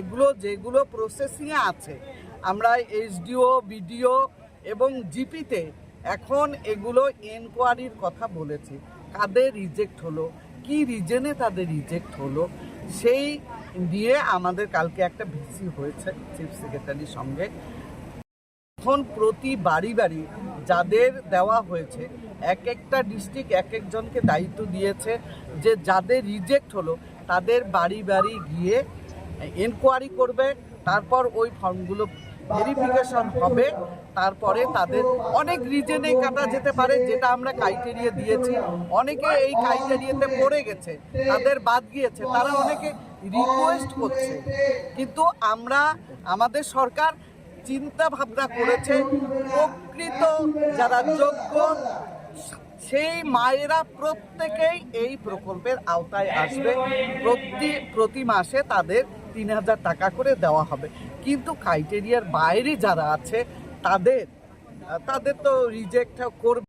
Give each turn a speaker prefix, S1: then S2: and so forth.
S1: এগুলো যেগুলো প্রসেসিংয়ে আছে, আমরা এসডিও, বিডিও এবং জিপিতে এখন এগুলো এনকোয়ারির কথা বলেছি। কাদের রিজেক্ট হলো, কি রিজনে তাদের রিজেক্ট হলো, সেই নিয়ে আমাদের কালকে একটা ভিসি হয়েছে চিফ সেক্রেটারির সঙ্গে। এখন প্রতি বাড়ি বাড়ি যাদের দেওয়া হয়েছে, এক একটা ডিস্ট্রিক্ট এক একজনকে দায়িত্ব দিয়েছে যে যাদের রিজেক্ট হলো তাদের বাড়ি বাড়ি গিয়ে এনকোয়ারি করবে, তারপর ওই ফর্মগুলো ভেরিফিকেশন হবে, তারপরে তাদের অনেক রিজনে কাটা যেতে পারে, যেটা আমরা ক্রাইটেরিয়া দিয়েছি। অনেকে এই ক্রাইটেরিয়াতে পড়ে গেছে, তাদের বাদ গিয়েছে, তারা অনেকে রিকোয়েস্ট করছে। কিন্তু আমাদের সরকার চিন্তা ভাবনা করেছে প্রকৃত যারা যোগ্য সেই মায়েরা প্রত্যেকেই এই প্রকল্পের আওতায় আসবে। প্রতি মাসে তাদের ৩,০০০ টাকা করে দেওয়া হবে। কিন্তু ক্রাইটেরিয়ার বাইরে যারা আছে তাদের তো রিজেক্ট করবে।